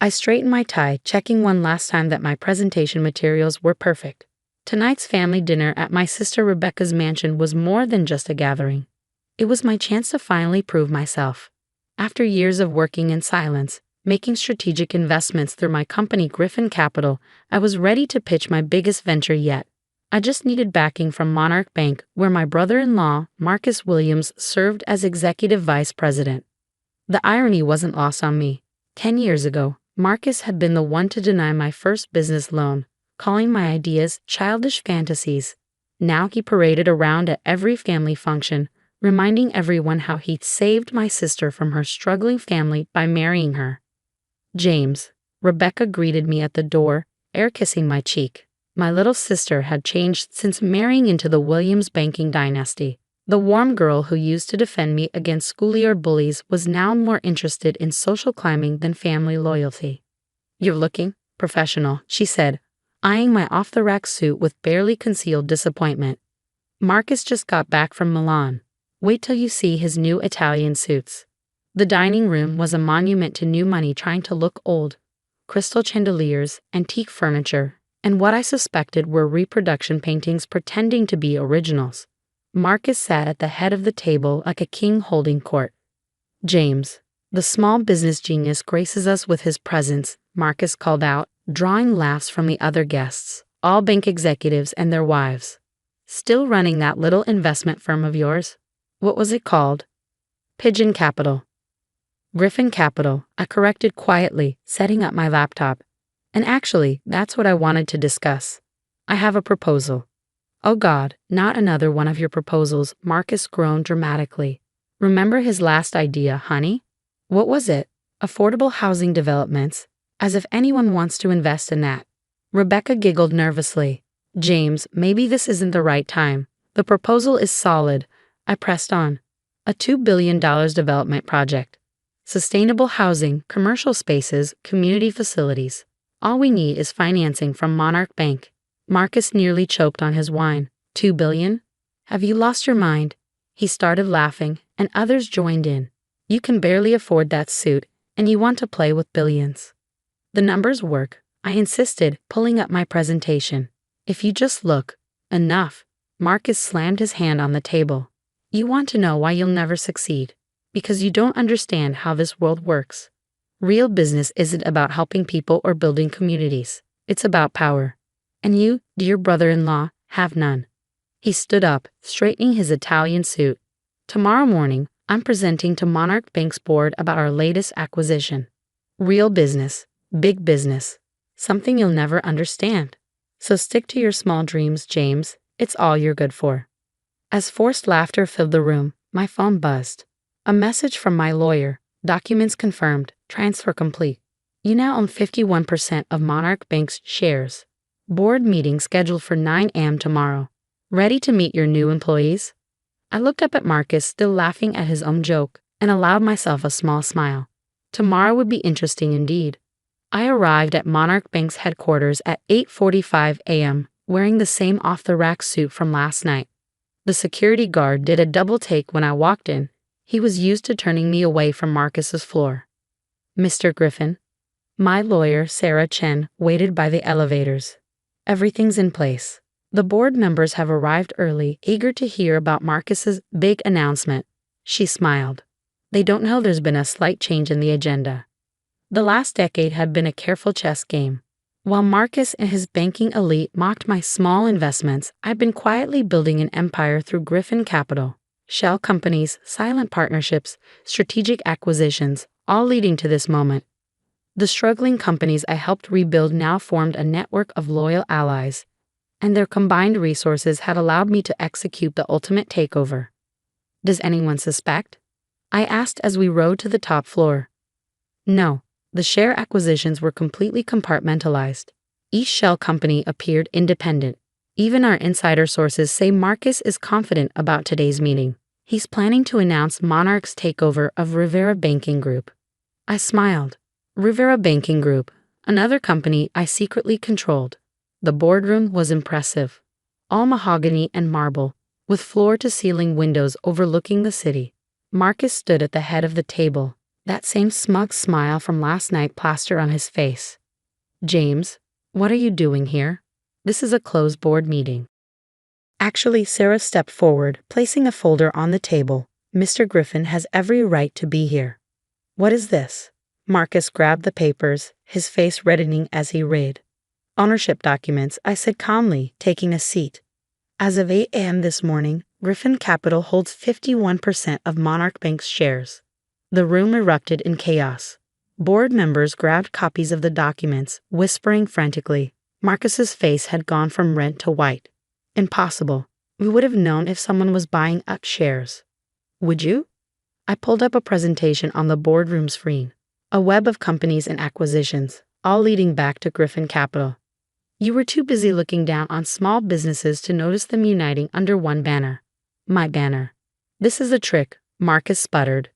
I straightened my tie, checking one last time that my presentation materials were perfect. Tonight's family dinner at my sister Rebecca's mansion was more than just a gathering. It was my chance to finally prove myself. After years of working in silence, making strategic investments through my company Griffin Capital, I was ready to pitch my biggest venture yet. I just needed backing from Monarch Bank, where my brother-in-law, Marcus Williams, served as executive vice president. The irony wasn't lost on me. 10 years ago, Marcus had been the one to deny my first business loan, calling my ideas childish fantasies. Now he paraded around at every family function, reminding everyone how he'd saved my sister from her struggling family by marrying her. James, Rebecca greeted me at the door, air kissing my cheek. My little sister had changed since marrying into the Williams banking dynasty. The warm girl who used to defend me against schoolyard bullies was now more interested in social climbing than family loyalty. "You're looking professional," she said, eyeing my off-the-rack suit with barely concealed disappointment. "Marcus just got back from Milan. Wait till you see his new Italian suits." The dining room was a monument to new money trying to look old. Crystal chandeliers, antique furniture, and what I suspected were reproduction paintings pretending to be originals. Marcus sat at the head of the table like a king holding court. "James, the small business genius graces us with his presence," Marcus called out, drawing laughs from the other guests, all bank executives and their wives. "Still running that little investment firm of yours? What was it called?" "Pigeon Capital." "Griffin Capital," I corrected quietly, setting up my laptop. "And actually, that's what I wanted to discuss. I have a proposal." "Oh God, not another one of your proposals," Marcus groaned dramatically. "Remember his last idea, honey? What was it? Affordable housing developments, as if anyone wants to invest in that." Rebecca giggled nervously. "James, maybe this isn't the right time. The proposal is solid," I pressed on. "A $2 billion development project. Sustainable housing, commercial spaces, community facilities. All we need is financing from Monarch Bank." Marcus nearly choked on his wine. $2 billion? Have you lost your mind?" He started laughing, and others joined in. "You can barely afford that suit, and you want to play with billions." "The numbers work," I insisted, pulling up my presentation. "If you just look." "Enough." Marcus slammed his hand on the table. "You want to know why you'll never succeed? Because you don't understand how this world works. Real business isn't about helping people or building communities. It's about power. And you, dear brother-in-law, have none." He stood up, straightening his Italian suit. "Tomorrow morning, I'm presenting to Monarch Bank's board about our latest acquisition. Real business, big business, something you'll never understand. So stick to your small dreams, James. It's all you're good for." As forced laughter filled the room, my phone buzzed. A message from my lawyer. "Documents confirmed. Transfer complete. You now own 51% of Monarch Bank's shares. Board meeting scheduled for 9 a.m. tomorrow. Ready to meet your new employees?" I looked up at Marcus, still laughing at his own joke, and allowed myself a small smile. Tomorrow would be interesting indeed. I arrived at Monarch Bank's headquarters at 8:45 a.m., wearing the same off-the-rack suit from last night. The security guard did a double take when I walked in. He was used to turning me away from Marcus's floor. "Mr. Griffin." My lawyer, Sarah Chen, waited by the elevators. "Everything's in place. The board members have arrived early, eager to hear about Marcus's big announcement." She smiled. "They don't know there's been a slight change in the agenda. The last decade had been a careful chess game. While Marcus and his banking elite mocked my small investments, I've been quietly building an empire through Griffin Capital. Shell companies, silent partnerships, strategic acquisitions, all leading to this moment. The struggling companies I helped rebuild now formed a network of loyal allies, and their combined resources had allowed me to execute the ultimate takeover." "Does anyone suspect?" I asked as we rode to the top floor. "No, the share acquisitions were completely compartmentalized. Each shell company appeared independent. Even our insider sources say Marcus is confident about today's meeting. He's planning to announce Monarch's takeover of Rivera Banking Group." I smiled. Rivera Banking Group, another company I secretly controlled. The boardroom was impressive. All mahogany and marble, with floor-to-ceiling windows overlooking the city. Marcus stood at the head of the table, That same smug smile from last night plastered on his face. James, what are you doing here? This is a closed board meeting. Actually, Sarah stepped forward, placing a folder on the table. Mr. Griffin has every right to be here. What is this? Marcus grabbed the papers, his face reddening as he read. Ownership documents, I said calmly, taking a seat. As of 8 a.m. this morning, Griffin Capital holds 51% of Monarch Bank's shares. The room erupted in chaos. Board members grabbed copies of the documents, whispering frantically. Marcus's face had gone from red to white. Impossible. We would have known if someone was buying up shares. Would you? I pulled up a presentation on the boardroom screen. A web of companies and acquisitions, all leading back to Griffin Capital. You were too busy looking down on small businesses to notice them uniting under one banner. My banner. This is a trick, Marcus sputtered.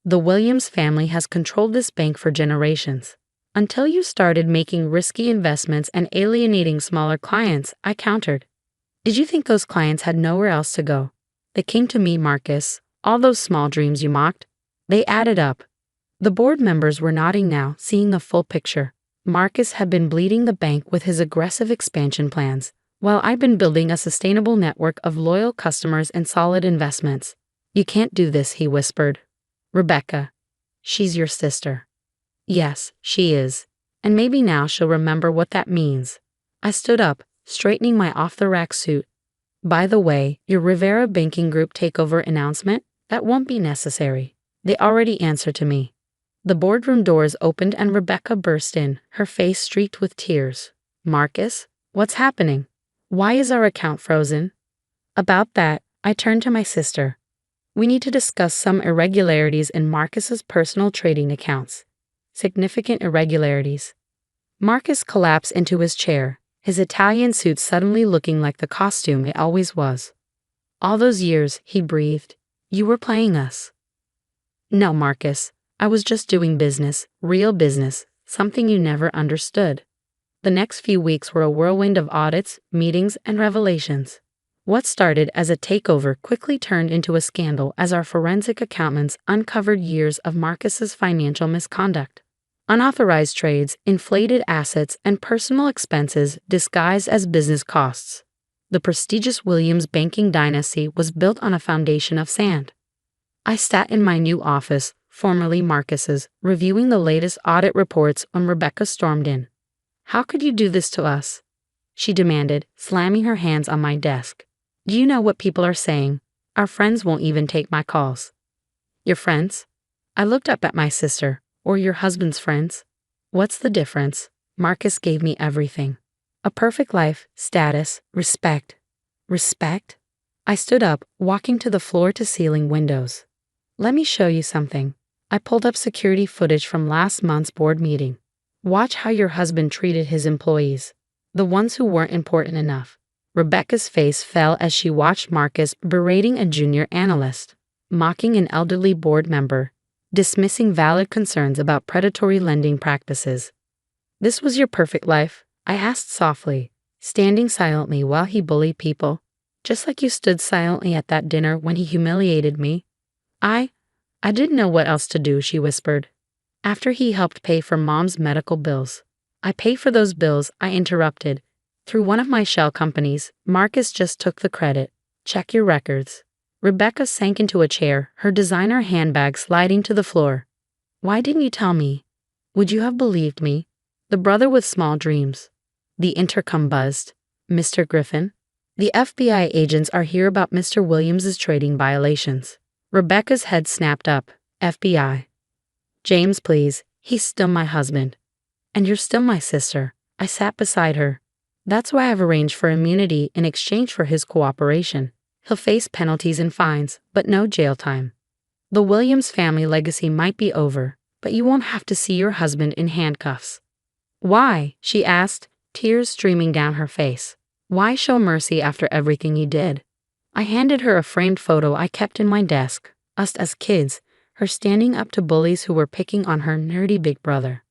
The Williams family has controlled this bank for generations. Until you started making risky investments and alienating smaller clients, I countered. Did you think those clients had nowhere else to go? They came to me, Marcus. All those small dreams you mocked. They added up. The board members were nodding now, seeing the full picture. Marcus had been bleeding the bank with his aggressive expansion plans, while I'd been building a sustainable network of loyal customers and solid investments. You can't do this, he whispered. Rebecca. She's your sister. Yes, she is. And maybe now she'll remember what that means. I stood up, straightening my off-the-rack suit. By the way, your Rivera Banking Group takeover announcement? That won't be necessary. They already answer to me. The boardroom doors opened and Rebecca burst in, her face streaked with tears. Marcus, what's happening? Why is our account frozen? About that, I turned to my sister. We need to discuss some irregularities in Marcus's personal trading accounts. Significant irregularities. Marcus collapsed into his chair, his Italian suit suddenly looking like the costume it always was. All those years, he breathed. You were playing us. No, Marcus. I was just doing business, real business, something you never understood. The next few weeks were a whirlwind of audits, meetings, and revelations. What started as a takeover quickly turned into a scandal as our forensic accountants uncovered years of Marcus's financial misconduct. Unauthorized trades, inflated assets, and personal expenses disguised as business costs. The prestigious Williams banking dynasty was built on a foundation of sand. I sat in my new office, formerly Marcus's, reviewing the latest audit reports when Rebecca stormed in. How could you do this to us? She demanded, slamming her hands on my desk. Do you know what people are saying? Our friends won't even take my calls. Your friends? I looked up at my sister. Or your husband's friends? What's the difference? Marcus gave me everything. A perfect life, status, respect. Respect? I stood up, walking to the floor-to-ceiling windows. Let me show you something. I pulled up security footage from last month's board meeting. Watch how your husband treated his employees. The ones who weren't important enough. Rebecca's face fell as she watched Marcus berating a junior analyst, mocking an elderly board member, dismissing valid concerns about predatory lending practices. This was your perfect life? I asked softly, standing silently while he bullied people, just like you stood silently at that dinner when he humiliated me. I didn't know what else to do, she whispered. After he helped pay for Mom's medical bills. I paid for those bills, I interrupted. Through one of my shell companies, Marcus just took the credit. Check your records. Rebecca sank into a chair, her designer handbag sliding to the floor. Why didn't you tell me? Would you have believed me? The brother with small dreams. The intercom buzzed. Mr. Griffin? The FBI agents are here about Mr. Williams's trading violations. Rebecca's head snapped up. FBI. James, please. He's still my husband. And you're still my sister. I sat beside her. That's why I've arranged for immunity in exchange for his cooperation. He'll face penalties and fines, but no jail time. The Williams family legacy might be over, but you won't have to see your husband in handcuffs. Why? She asked, tears streaming down her face. Why show mercy after everything he did? I handed her a framed photo I kept in my desk, us as kids, her standing up to bullies who were picking on her nerdy big brother.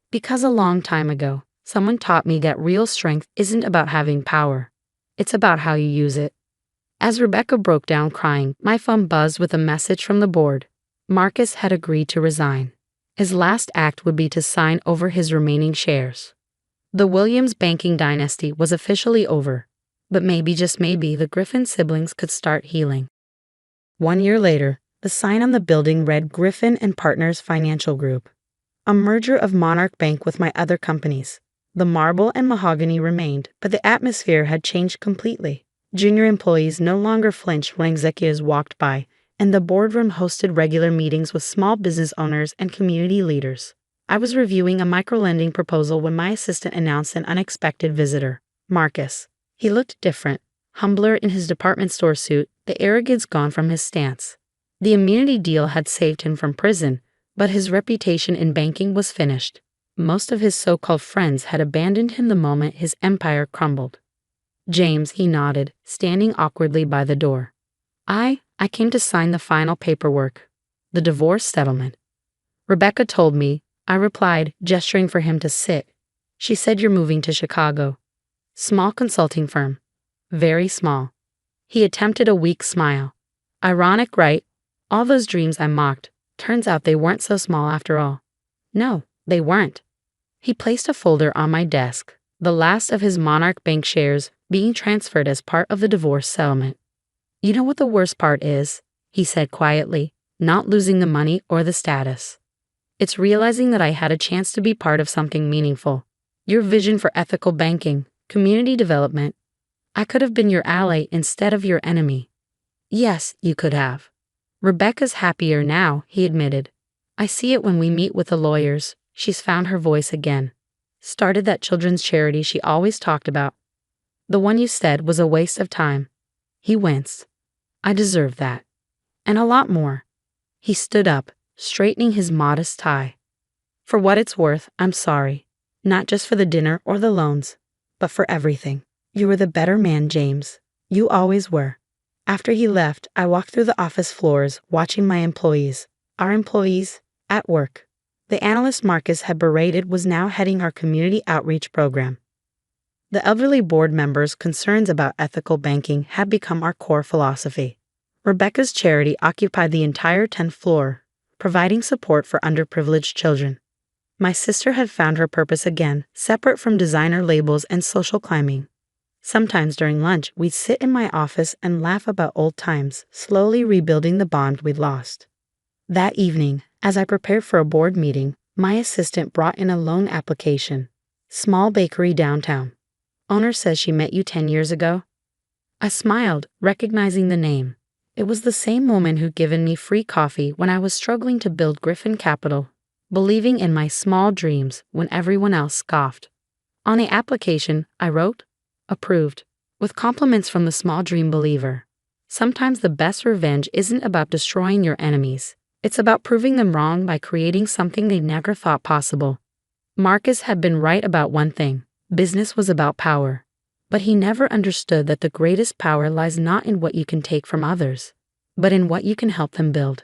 Because a long time ago, someone taught me that real strength isn't about having power. It's about how you use it. As Rebecca broke down crying, my phone buzzed with a message from the board. Marcus had agreed to resign. His last act would be to sign over his remaining shares. The Williams banking dynasty was officially over, but maybe, just maybe, the Griffin siblings could start healing. 1 year later, the sign on the building read Griffin and Partners Financial Group, a merger of Monarch Bank with my other companies. The marble and mahogany remained, but the atmosphere had changed completely. Junior employees no longer flinched when executives walked by, and the boardroom hosted regular meetings with small business owners and community leaders. I was reviewing a microlending proposal when my assistant announced an unexpected visitor, Marcus. He looked different, humbler in his department store suit, the arrogance gone from his stance. The immunity deal had saved him from prison, but his reputation in banking was finished. Most of his so-called friends had abandoned him the moment his empire crumbled. James, he nodded, standing awkwardly by the door. I came to sign the final paperwork. The divorce settlement. Rebecca told me, I replied, gesturing for him to sit. She said you're moving to Chicago. Small consulting firm. Very small. He attempted a weak smile. Ironic, right? All those dreams I mocked. Turns out they weren't so small after all. No, they weren't. He placed a folder on my desk, the last of his Monarch Bank shares being transferred as part of the divorce settlement. You know what the worst part is? He said quietly, not losing the money or the status. It's realizing that I had a chance to be part of something meaningful. Your vision for ethical banking, community development. I could have been your ally instead of your enemy. Yes, you could have. Rebecca's happier now, he admitted. I see it when we meet with the lawyers. She's found her voice again. Started that children's charity she always talked about. The one you said was a waste of time. He winced. I deserve that. And a lot more. He stood up, straightening his modest tie. For what it's worth, I'm sorry. Not just for the dinner or the loans, but for everything. You were the better man, James. You always were. After he left, I walked through the office floors, watching my employees. Our employees, at work. The analyst Marcus had berated was now heading our community outreach program. The elderly board members' concerns about ethical banking had become our core philosophy. Rebecca's charity occupied the entire 10th floor, providing support for underprivileged children. My sister had found her purpose again, separate from designer labels and social climbing. Sometimes during lunch, we'd sit in my office and laugh about old times, slowly rebuilding the bond we'd lost. That evening, as I prepared for a board meeting, my assistant brought in a loan application. Small bakery downtown. Owner says she met you 10 years ago. I smiled, recognizing the name. It was the same woman who'd given me free coffee when I was struggling to build Griffin Capital, believing in my small dreams when everyone else scoffed. On the application, I wrote, approved, with compliments from the small dream believer. Sometimes the best revenge isn't about destroying your enemies. It's about proving them wrong by creating something they never thought possible. Marcus had been right about one thing. Business was about power. But he never understood that the greatest power lies not in what you can take from others, but in what you can help them build.